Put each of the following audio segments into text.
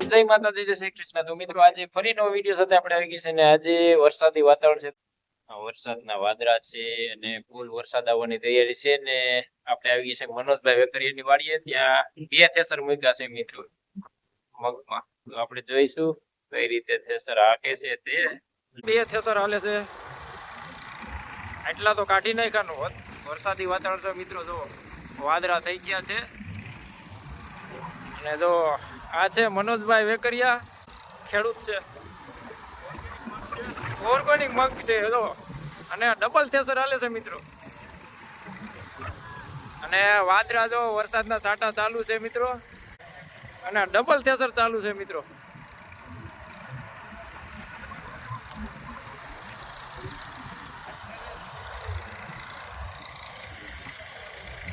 જય માતાજી, જય શ્રી કૃષ્ણ। તો મિત્રો આજે ફરી નવો વિડીયો સાથે આપણે આવી ગયા છે ને આજે વરસાદી વાતાવરણ છે, વરસાદના વાદળા છે અને ફૂલ વરસાદ આવવાની તૈયારી છે ને આપણે આવી ગયા છે મનોજભાઈ વેકરિયાની વાડીએ। ત્યાં બે થેસર મૂક્યા છે મિત્રો મગમાં, તો આપણે જોઈશું કઈ રીતે થેસર હાકે છે। તે બે થેસર હાલે છે, એટલા તો કાઢી નાખ્યાનું વરસાદી વાતાવરણ છે મિત્રો। જો વાદળા થઈ ગયા છે અને જો આ છે મનોજભાઈ વેકરિયા, ખેડૂત છે, ઓર્ગેનિક મગ છે જો, અને ડબલ થેસર હાલે છે મિત્રો। અને વાદળા જો વરસાદના છાંટા ચાલુ છે મિત્રો, અને ડબલ થેસર ચાલુ છે મિત્રો।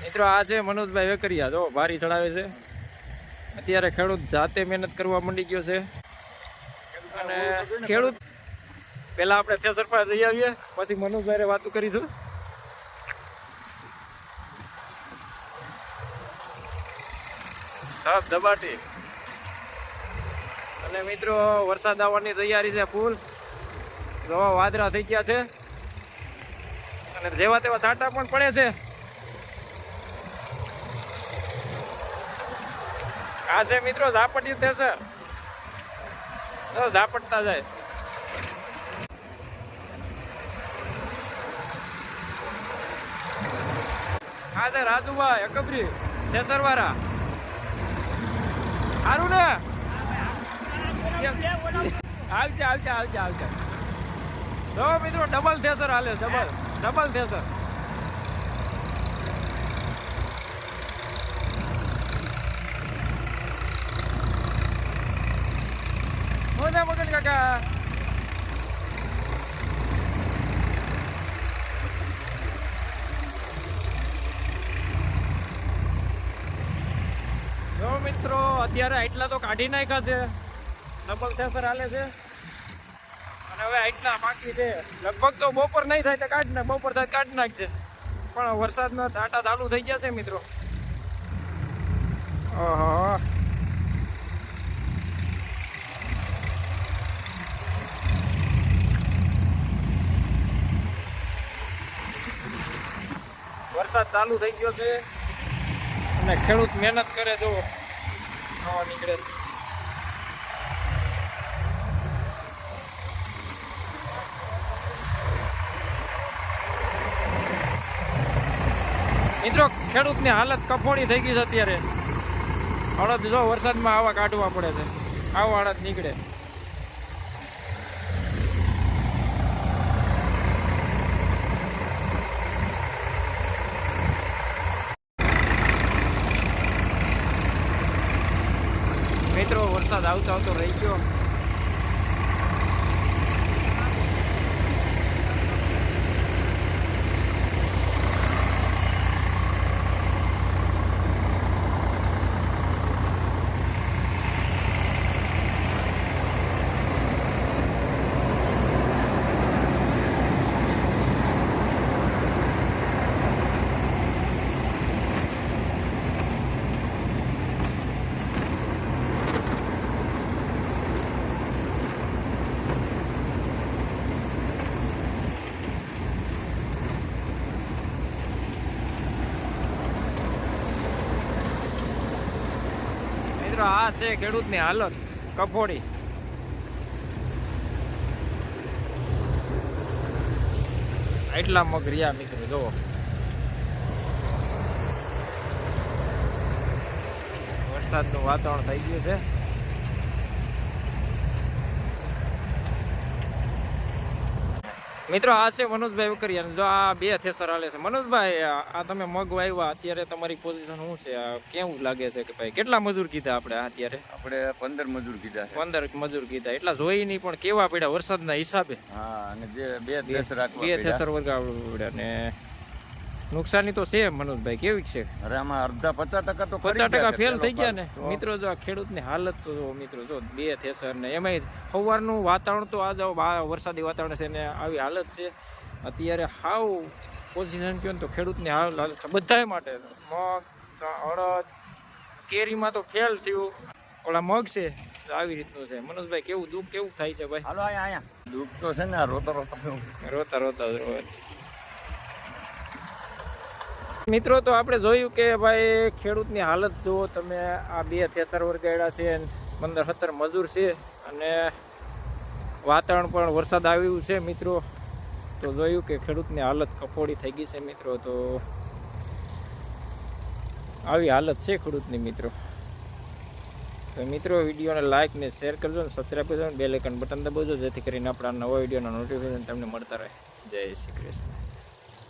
મિત્રો આ છે મનોજભાઈ વેકરિયા, જો ભારી ચડાવે છે। અત્યારે ખેડૂત જાતે મહેનત કરવા માંડી ગયો છે અને ખેડૂત પહેલા આપણે થેસર પર જઈ આવીએ, પછી મનોજભાઈ વાતો કરીશું। ધબાટી અને મિત્રો વરસાદ આવવાની તૈયારી છે ફૂલ, જો વાદળા થઈ ગયા છે અને જેવા તેવા છાંટા પણ પડે છે। આ છે મિત્રો ઝાપટી થેસર, ઝાપટતા જાય। આ છે રાજુભાઈ અકબરી થેસર વાળા, સારું ને? આવજે આવજે આવજે આવજે। જો મિત્રો ડબલ થેસર હાલે, ડબલ થેસર। મગન કાકા જો મિત્રો અત્યારે આટલા તો કાઢી નાખ્યા છે, ડબલ થેસર હાલે છે અને હવે આટલા બાકી છે। લગભગ તો બપોર નહીં થાય તો કાઢી નાખ, બપોર થાય કાઢી નાખશે, પણ વરસાદના છાંટા ચાલુ થઈ ગયા છે મિત્રો। ઓહો, વરસાદ ચાલુ થઈ ગયો છે અને ખેડૂત મહેનત કરે તો ખાવા નીકળે છે। મિત્રો ખેડૂતની હાલત કફોડી થઈ ગઈ છે અત્યારે। અડદ જો વરસાદમાં આવા કાઢવા પડે છે, આવો અડદ નીકળે। મિત્રો વરસાદ આવતો આવતો રહી ગયો। આ છે ખેડૂતની હાલત કફોડી। એટલા મગ રહ્યા મિત્રો, જુઓ વરસાદનું વાતાવરણ થઈ ગયું છે। મિત્રો આ છે મનોજભાઈ વેકરિયા, જો આ બે થેસર હાલે છે। મનોજભાઈ આ તમે મગ વાવ્યા, અત્યારે તમારી પોઝિશન શું છે? કેવું લાગે છે કે ભાઈ કેટલા મજૂર કીધા આપણે? અત્યારે આપણે 15 મજૂર કીધા છે। 15 મજૂર કીધા, એટલા જોઈ નહીં પણ કેવા પડ્યા વરસાદના હિસાબે? હા, અને જે બે થેસર વરગાવવા પડ્યા ને નુકસાની તો છે મનોજભાઈ, કેવી છે? અરે આમાં અડધા 50% તો 50% ફેલ થઈ ગયા ને મિત્રો। જો આ ખેડૂતની હાલત તો મિત્રો જો બે થેસર ને એમાંય સવારનું વાતાવરણ તો આ જાવ વરસાદી વાતાવરણ છે ને આવી હાલત છે અત્યારે। હાવ પોઝિશન કહો તો ખેડૂતની હાલત બધાય માટે, મગ, અડદ, કેરીમાં તો ફેલ થયું, ઓલા મગ છે તો આવી રીતનું છે. મનોજભાઈ કેવું દુઃખ કેવું થાય છે ભાઈ? હાલો અહીંયા દુઃખ તો છે ને આ રોતા રોતા રોતા રોતા જ રોવા. મિત્રો તો આપણે જોયું કે ભાઈ ખેડૂતની હાલત જુઓ તમે. આ 2 થેસર વરગાડ્યા છે, 15-17 મજૂર છે અને વાતાવરણ પણ વરસાદ આવ્યું છે મિત્રો. તો જોયું કે ખેડૂતની હાલત કફોડી થઈ ગઈ છે મિત્રો. તો આવી હાલત છે ખેડૂતની મિત્રો. તો મિત્રો વિડીયોને લાઇક ને શેર કરજો ને સબસ્ક્રાઈબ કરજો ને બેલ આઇકન બટન દબાવજો, જેથી કરીને આપણા નવા વિડીયોના નોટિફિકેશન તમને મળતા રહે. જય શ્રી કૃષ્ણ.